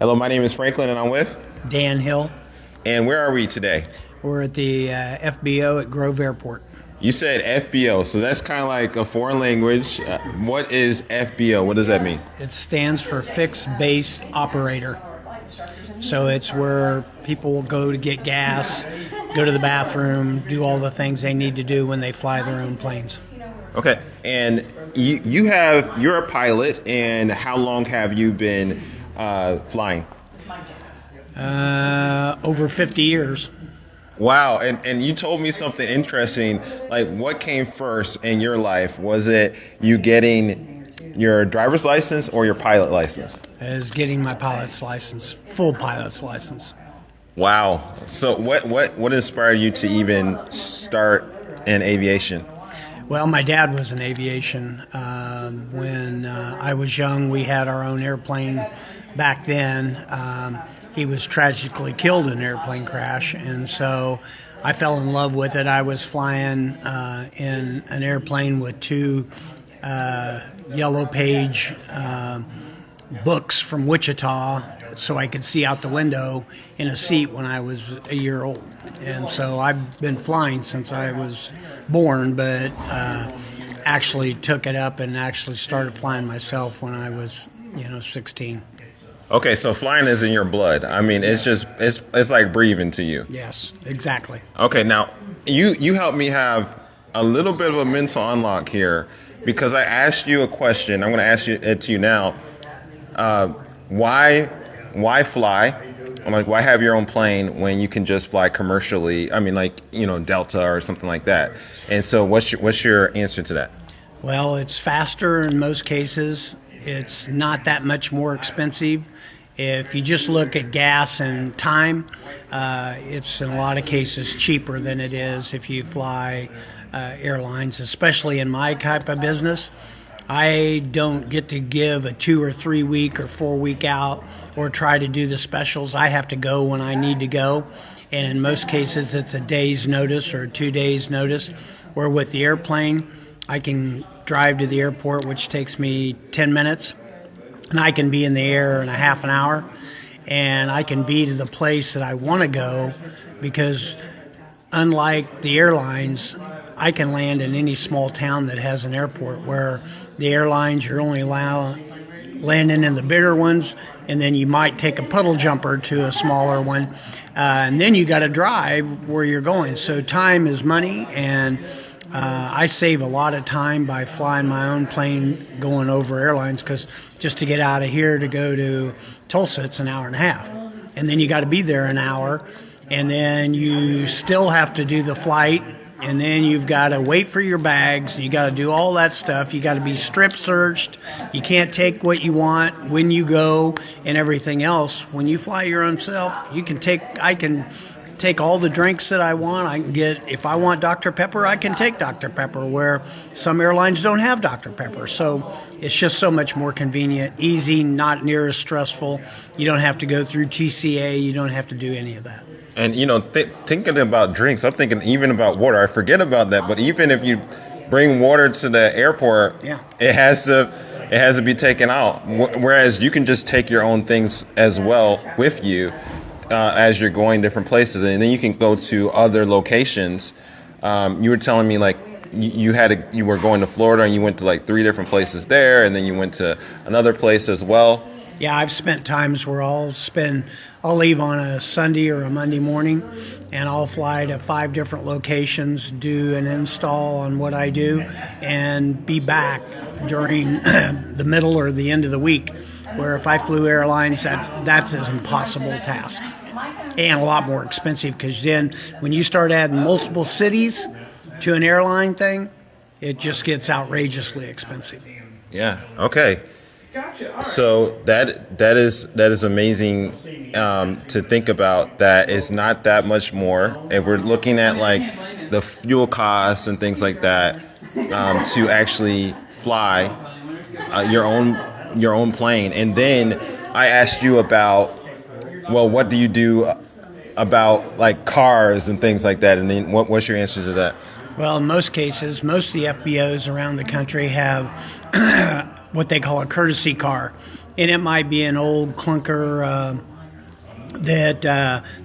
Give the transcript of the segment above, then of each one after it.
Hello, my name is Franklin, and I'm with. Dan Hill. And where are we today? We're at the FBO at Grove Airport. You said FBO, so that's kind of like a foreign language. What is FBO? What does that mean? It stands for Fixed Base Operator. So it's where people will go to get gas, go to the bathroom, do all the things they need to do when they fly their own planes. Okay, and you're a pilot, and how long have you been flying? Over 50 years. Wow, and you told me something interesting. Like, what came first in your life? Was it you getting your driver's license or your pilot license? As getting my pilot's license, full pilot's license. Wow. So what inspired you to even start in aviation? Well, my dad was in aviation. When I was young, we had our own airplane back then. He was tragically killed in an airplane crash, and so I fell in love with it. I was flying in an airplane with two yellow page books from Wichita so I could see out the window in a seat when I was a year old. And so I've been flying since I was born, but actually took it up and actually started flying myself when I was 16. Okay, so flying is in your blood. I mean, it's just it's like breathing to you. Yes, exactly. Okay, now you helped me have a little bit of a mental unlock here because I asked you a question. I'm going to ask it to you now. Why fly? I'm like, why have your own plane when you can just fly commercially? I mean, like, Delta or something like that. And so what's your answer to that? Well, it's faster in most cases. It's not that much more expensive. If you just look at gas and time, it's in a lot of cases cheaper than it is if you fly airlines, especially in my type of business. I don't get to give a 2 or 3 week or 4 week out or try to do the specials. I have to go when I need to go. And in most cases, it's a day's notice or 2 days notice, where with the airplane, I can drive to the airport, which takes me 10 minutes, and I can be in the air in a half an hour, and I can be to the place that I want to go, because unlike the airlines, I can land in any small town that has an airport, where the airlines, you're only landing in the bigger ones, and then you might take a puddle jumper to a smaller one, and then you got to drive where you're going. So time is money, and I save a lot of time by flying my own plane going over airlines, because just to get out of here to go to Tulsa, it's an hour and a half. And then you got to be there an hour, and then you still have to do the flight, and then you've got to wait for your bags. You got to do all that stuff. You got to be strip searched. You can't take what you want when you go and everything else. When you fly your own self, I can take all the drinks that I want. I can get, if I want Dr. Pepper, I can take Dr. Pepper, where some airlines don't have Dr. Pepper. So it's just so much more convenient, easy, not near as stressful. You don't have to go through TCA. You don't have to do any of that. And, thinking about drinks, I'm thinking even about water. I forget about that. But even if you bring water to the airport, it has to be taken out. Whereas you can just take your own things as well with you as you're going different places. And then you can go to other locations. You were telling me, like, you were going to Florida and you went to like 3 different places there, and then you went to another place as well. Yeah, I've spent times where I'll leave on a Sunday or a Monday morning, and I'll fly to 5 different locations, do an install on what I do, and be back during the middle or the end of the week, where if I flew airlines, that's an impossible task. And a lot more expensive, because then when you start adding multiple cities to an airline thing, it just gets outrageously expensive. Yeah, okay. So that is amazing to think about. That is not that much more. If we're looking at like the fuel costs and things like that, to actually fly your own plane. And then I asked you about, well, what do you do about like cars and things like that? And then what's your answer to that? Well, in most cases, most of the FBOs around the country have what they call a courtesy car. and it might be an old clunker that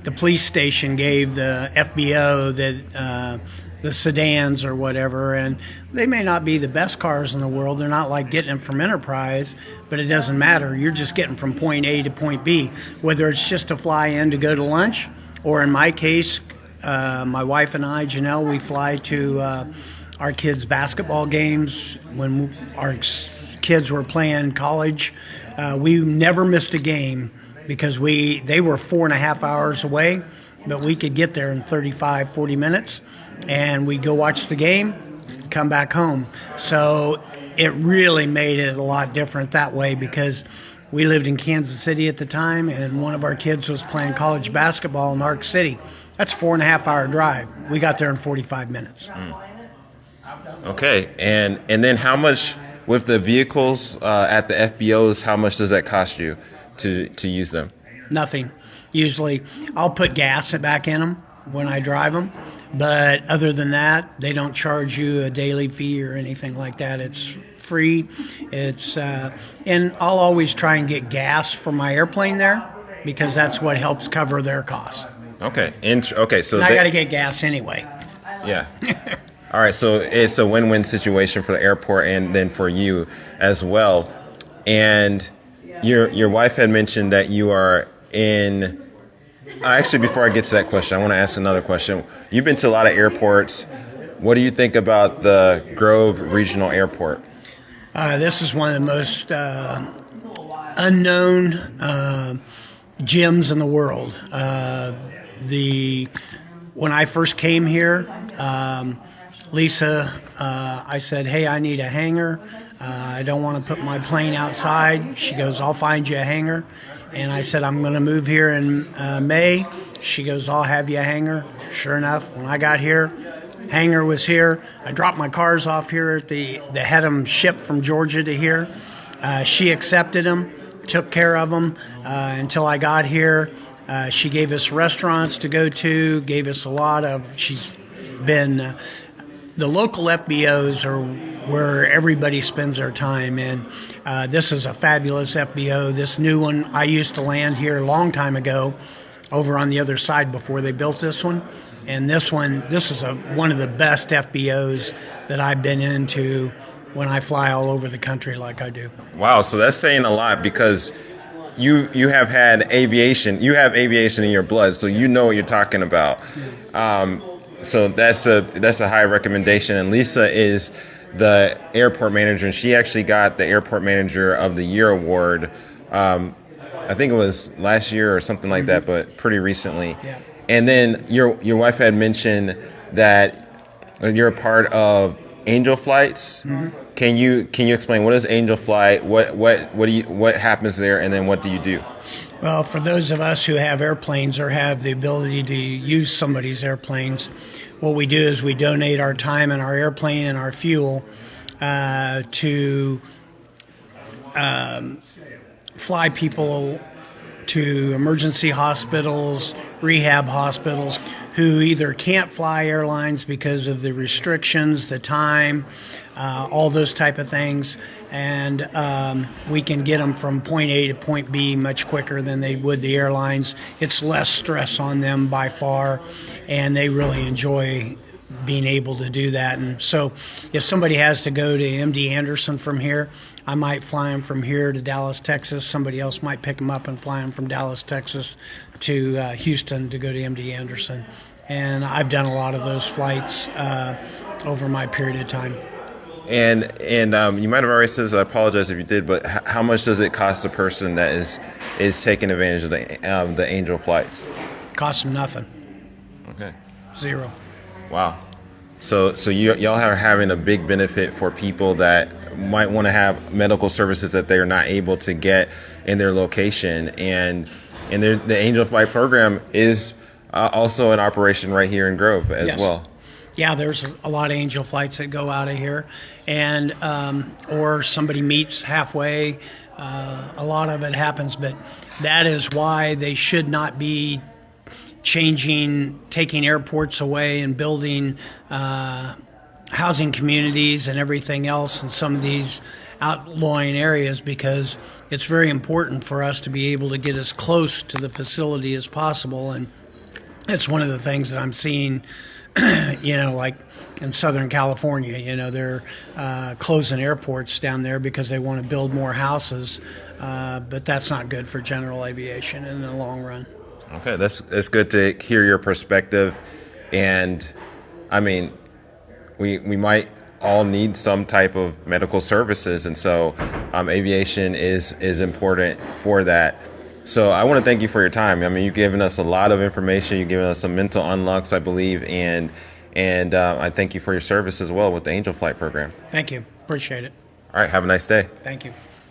the police station gave the FBO, that the sedans or whatever, and they may not be the best cars in the world. They're not like getting them from Enterprise, but it doesn't matter. You're just getting from point A to point B, whether it's just to fly in to go to lunch, or in my case, my wife and I, Janelle, we fly to our kids' basketball games. When our kids were playing college, we never missed a game because they were 4.5 hours away, but we could get there in 35, 40 minutes, and we'd go watch the game, come back home. So it really made it a lot different that way, because we lived in Kansas City at the time, and one of our kids was playing college basketball in Ark City. That's a 4.5 hour drive. We got there in 45 minutes. Okay, and then how much, with the vehicles at the FBOs, how much does that cost you to use them? Nothing. Usually I'll put gas back in them when I drive them, but other than that, they don't charge you a daily fee or anything like that. It's free. It's and I'll always try and get gas for my airplane there, because that's what helps cover their costs. Okay. Okay. So I got to get gas anyway. Yeah. All right. So it's a win-win situation for the airport and then for you as well. And your wife had mentioned that you are in. Actually, before I get to that question, I want to ask another question. You've been to a lot of airports. What do you think about the Grove Regional Airport? This is one of the most unknown gyms in the world. When I first came here, Lisa, I said, "Hey, I need a hangar. I don't want to put my plane outside." She goes, "I'll find you a hangar." And I said, "I'm going to move here in May." She goes, "I'll have you a hangar." Sure enough, when I got here, hangar was here. I dropped my cars off here at they had them shipped from Georgia to here. She accepted them, took care of them until I got here. She gave us restaurants to go to, gave us a lot of, she's been, the local FBOs are where everybody spends their time, and this is a fabulous FBO. This new one, I used to land here a long time ago over on the other side before they built this one. And this is one of the best FBOs that I've been into when I fly all over the country like I do. Wow, so that's saying a lot, because you have had aviation. You have aviation in your blood, so you know what you're talking about. So that's a high recommendation. And Lisa is the airport manager, and she actually got the Airport Manager of the Year award. I think it was last year or something like that, but pretty recently. Yeah. And then your wife had mentioned that you're a part of Angel Flights. Mm-hmm. Can you explain what is Angel Flight? What happens there, and then what do you do? Well, for those of us who have airplanes or have the ability to use somebody's airplanes, what we do is we donate our time and our airplane and our fuel to fly people to emergency hospitals, rehab hospitals, who either can't fly airlines because of the restrictions, the time, all those type of things. And we can get them from point A to point B much quicker than they would the airlines. It's less stress on them by far, and they really enjoy being able to do that. And so if somebody has to go to MD Anderson from here, I might fly them from here to Dallas, Texas. Somebody else might pick them up and fly them from Dallas, Texas to Houston to go to MD Anderson. And I've done a lot of those flights over my period of time. And you might have already said this, I apologize if you did, but how much does it cost a person that is taking advantage of the Angel Flights? Costs them nothing. Okay. Zero. Wow. So y'all are having a big benefit for people that might want to have medical services that they're not able to get in their location, and the Angel Flight program is also in operation right here in Grove as Yes. well. Yeah, there's a lot of Angel Flights that go out of here, and or somebody meets halfway. A lot of it happens, but that is why they should not be taking airports away and building housing communities and everything else in some of these outlying areas, because it's very important for us to be able to get as close to the facility as possible. And it's one of the things that I'm seeing, like in Southern California, they're closing airports down there because they want to build more houses. But that's not good for general aviation in the long run. Okay, that's good to hear your perspective. And I mean, we might all need some type of medical services, and so aviation is important for that. So I want to thank you for your time. I mean, you've given us a lot of information. You've given us some mental unlocks, I believe, and I thank you for your service as well with the Angel Flight program. Thank you. Appreciate it. All right, have a nice day. Thank you.